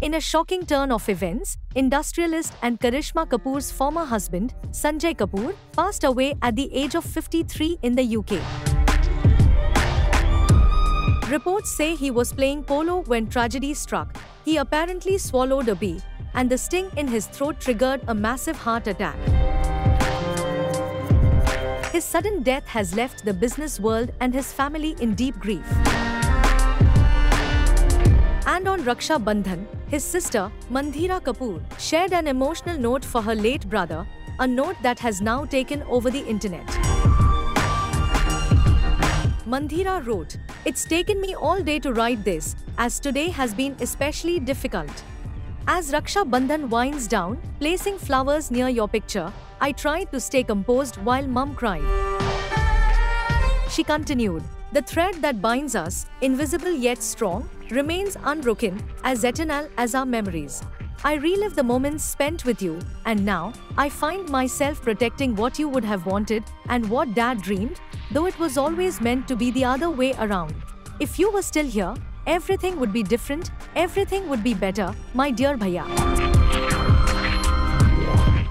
In a shocking turn of events, industrialist and Karishma Kapoor's former husband, Sanjay Kapoor, passed away at the age of 53 in the UK. Reports say he was playing polo when tragedy struck. He apparently swallowed a bee, and the sting in his throat triggered a massive heart attack. His sudden death has left the business world and his family in deep grief. And on Raksha Bandhan, his sister, Mandhira Kapoor, shared an emotional note for her late brother, a note that has now taken over the internet. Mandhira wrote, "It's taken me all day to write this, as today has been especially difficult. As Raksha Bandhan winds down, placing flowers near your picture, I tried to stay composed while Mum cried." She continued, "The thread that binds us, invisible yet strong, remains unbroken, as eternal as our memories. I relive the moments spent with you, and now, I find myself protecting what you would have wanted and what Dad dreamed, though it was always meant to be the other way around. If you were still here, everything would be different, everything would be better, my dear Bhaiya."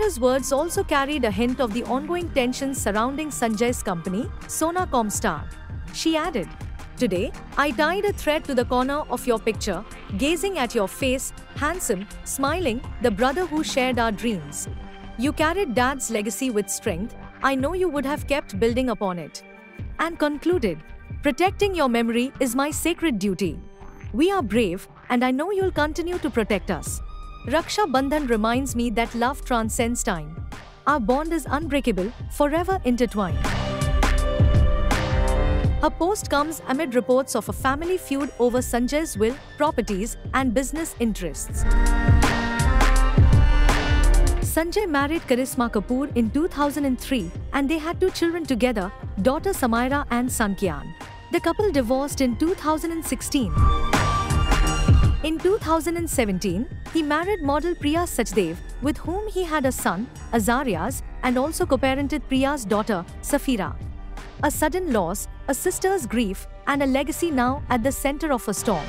His words also carried a hint of the ongoing tensions surrounding Sanjay's company, Sona Comstar. She added, "Today, I tied a thread to the corner of your picture, gazing at your face, handsome, smiling, the brother who shared our dreams. You carried Dad's legacy with strength. I know you would have kept building upon it." And concluded, "Protecting your memory is my sacred duty. We are brave, and I know you'll continue to protect us. Raksha Bandhan reminds me that love transcends time. Our bond is unbreakable, forever intertwined." Her post comes amid reports of a family feud over Sanjay's will, properties, and business interests. Sanjay married Karisma Kapoor in 2003, and they had 2 children together, daughter Samaira and son Kian. The couple divorced in 2016. In 2017, he married model Priya Sachdev, with whom he had a son, Azarias, and also co-parented Priya's daughter, Safira. A sudden loss, a sister's grief, and a legacy now at the center of a storm.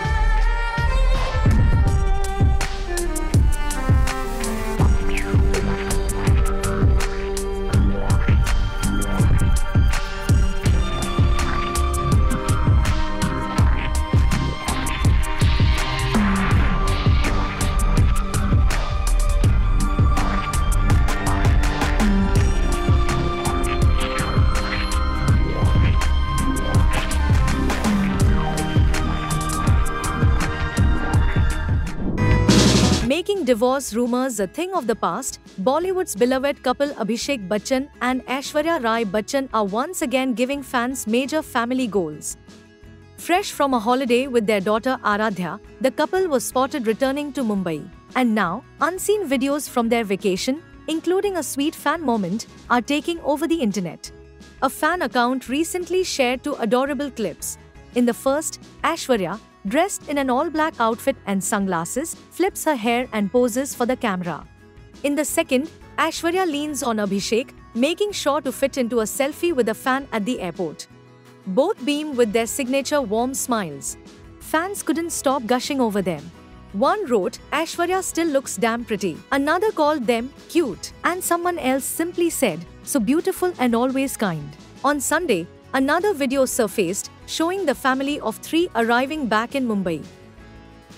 Making divorce rumors a thing of the past, Bollywood's beloved couple Abhishek Bachchan and Aishwarya Rai Bachchan are once again giving fans major family goals. Fresh from a holiday with their daughter Aradhya, the couple was spotted returning to Mumbai. And now, unseen videos from their vacation, including a sweet fan moment, are taking over the internet. A fan account recently shared 2 adorable clips. In the first, Aishwarya, dressed in an all-black outfit and sunglasses, flips her hair and poses for the camera. In the second, Aishwarya leans on Abhishek, making sure to fit into a selfie with a fan at the airport. Both beam with their signature warm smiles. Fans couldn't stop gushing over them. One wrote, "Aishwarya still looks damn pretty." Another called them cute. And someone else simply said, "So beautiful and always kind." On Sunday, another video surfaced, showing the family of 3 arriving back in Mumbai.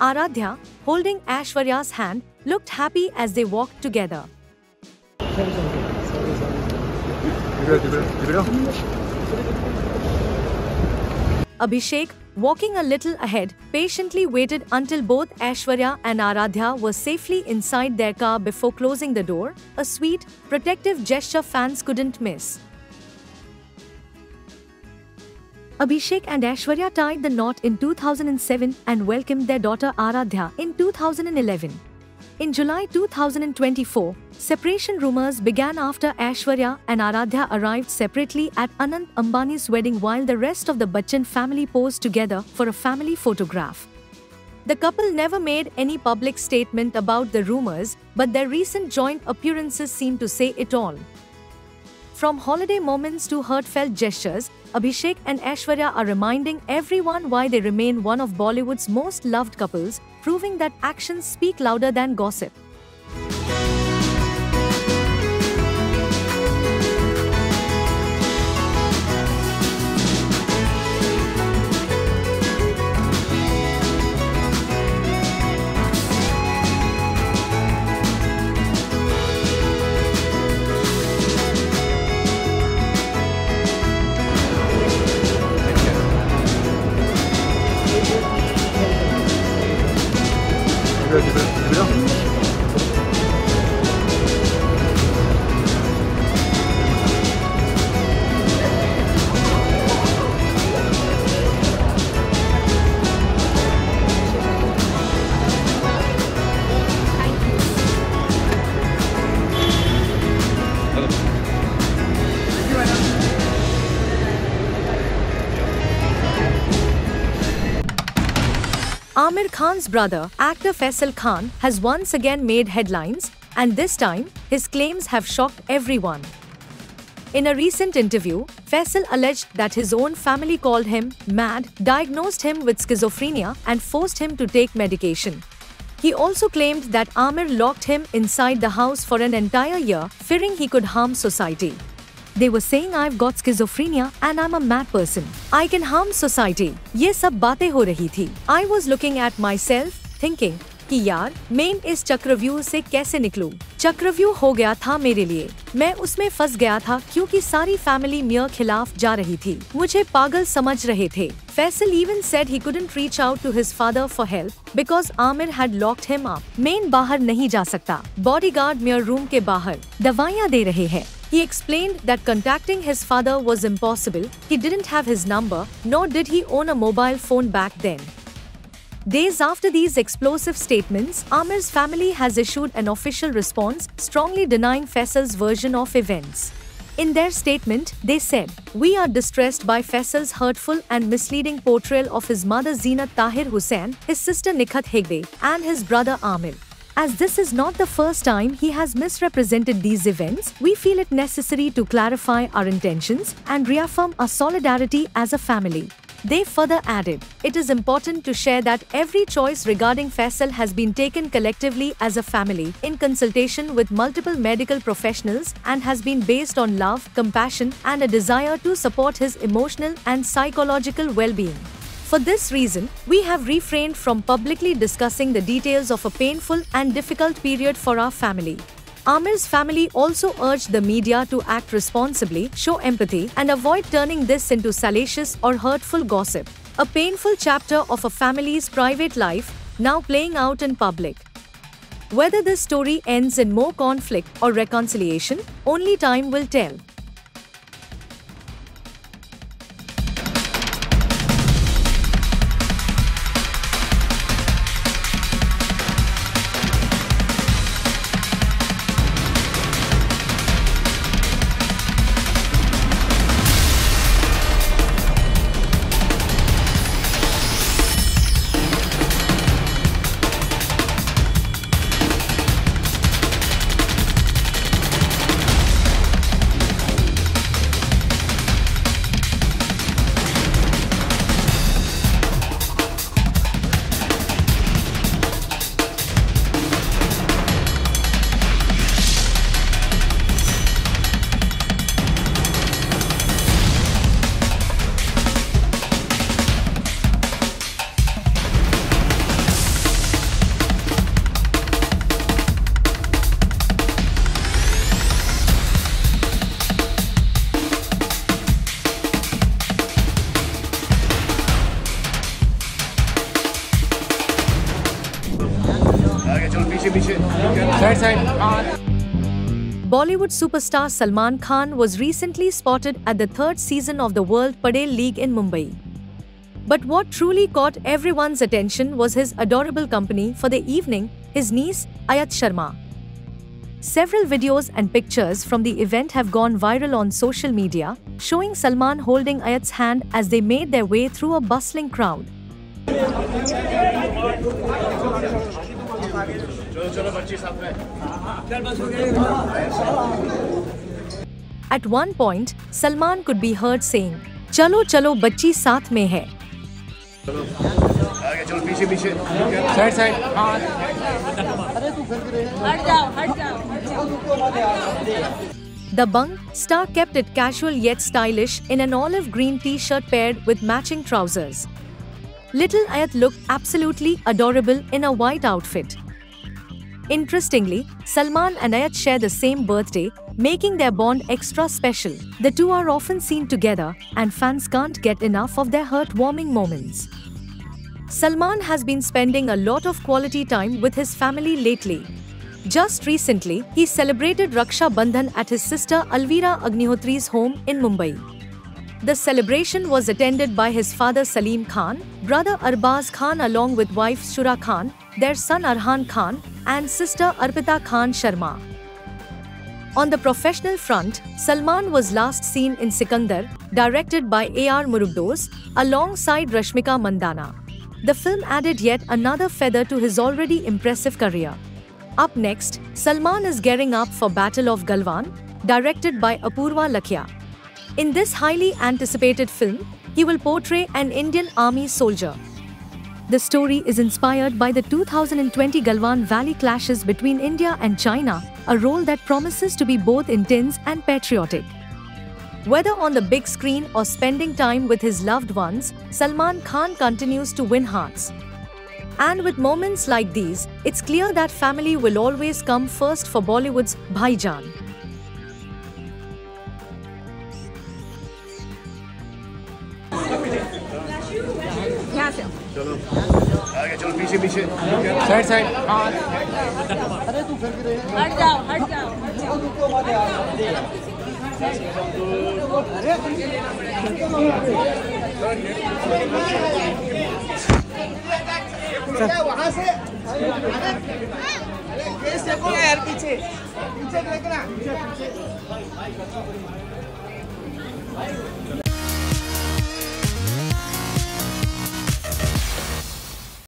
Aradhya, holding Aishwarya's hand, looked happy as they walked together. Abhishek, walking a little ahead, patiently waited until both Aishwarya and Aradhya were safely inside their car before closing the door, a sweet, protective gesture fans couldn't miss. Abhishek and Aishwarya tied the knot in 2007 and welcomed their daughter Aradhya in 2011. In July 2024, separation rumors began after Aishwarya and Aradhya arrived separately at Anant Ambani's wedding while the rest of the Bachchan family posed together for a family photograph. The couple never made any public statement about the rumors, but their recent joint appearances seem to say it all. From holiday moments to heartfelt gestures, Abhishek and Aishwarya are reminding everyone why they remain one of Bollywood's most loved couples, proving that actions speak louder than gossip. Aamir Khan's brother, actor Faisal Khan, has once again made headlines, and this time, his claims have shocked everyone. In a recent interview, Faisal alleged that his own family called him mad, diagnosed him with schizophrenia, and forced him to take medication. He also claimed that Aamir locked him inside the house for an entire year, fearing he could harm society. They were saying I've got schizophrenia and I'm a mad person. I can harm society. ये सब बातें हो रही थी. I was looking at myself, thinking कि यार मैं इस चक्रव्यूह से कैसे निकलूं? चक्रव्यूह हो गया था मेरे लिए. मैं उसमें फंस गया था क्योंकि सारी फैमिली मेरे खिलाफ जा रही थी. मुझे पागल समझ रहे थे. Faisal even said he couldn't reach out to his father for help because Aamir had locked him up. मैं बाहर नहीं जा सकता. बॉडीगार्ड मेरे रूम के बाहर दवाइयाँ दे रहे हैं. He explained that contacting his father was impossible. He didn't have his number, nor did he own a mobile phone back then. Days after these explosive statements, Aamir's family has issued an official response, strongly denying Faisal's version of events. In their statement, they said, "We are distressed by Faisal's hurtful and misleading portrayal of his mother Zeenat Tahir Hussain, his sister Nikhat Hegde, and his brother Aamir. As this is not the first time he has misrepresented these events, we feel it necessary to clarify our intentions and reaffirm our solidarity as a family." They further added, "It is important to share that every choice regarding Faisal has been taken collectively as a family, in consultation with multiple medical professionals, and has been based on love, compassion, and a desire to support his emotional and psychological well-being. For this reason, we have refrained from publicly discussing the details of a painful and difficult period for our family." Aamir's family also urged the media to act responsibly, show empathy, and avoid turning this into salacious or hurtful gossip. A painful chapter of a family's private life, now playing out in public. Whether this story ends in more conflict or reconciliation, only time will tell. Bollywood superstar Salman Khan was recently spotted at the third season of the World Padel League in Mumbai. But what truly caught everyone's attention was his adorable company for the evening, his niece, Ayat Sharma. Several videos and pictures from the event have gone viral on social media, showing Salman holding Ayat's hand as they made their way through a bustling crowd. At one point, Salman could be heard saying, "Chalo chalo bachchi saath mein hai." चलो पीछे पीछे side side अरे तू हट जाओ The Bung star kept it casual yet stylish in an olive green t-shirt paired with matching trousers. Little Ayat looked absolutely adorable in a white outfit. Interestingly, Salman and Ayat share the same birthday, making their bond extra special. The two are often seen together, and fans can't get enough of their heartwarming moments. Salman has been spending a lot of quality time with his family lately. Just recently, he celebrated Raksha Bandhan at his sister Alvira Agnihotri's home in Mumbai. The celebration was attended by his father Salim Khan, brother Arbaz Khan along with wife Shura Khan, their son Arhan Khan, and sister Arpita Khan Sharma. On the professional front, Salman was last seen in Sikandar, directed by A.R. Murugdose, alongside Rashmika Mandana. The film added yet another feather to his already impressive career. Up next, Salman is gearing up for Battle of Galwan, directed by Apurva Lakhia. In this highly anticipated film, he will portray an Indian Army soldier. The story is inspired by the 2020 Galwan Valley clashes between India and China, a role that promises to be both intense and patriotic. Whether on the big screen or spending time with his loved ones, Salman Khan continues to win hearts. And with moments like these, it's clear that family will always come first for Bollywood's Bhaijan. चलो आगे चलो पीछे पीछे side side अरे तू हट जाओ वहाँ से यार पीछे पीछे देखना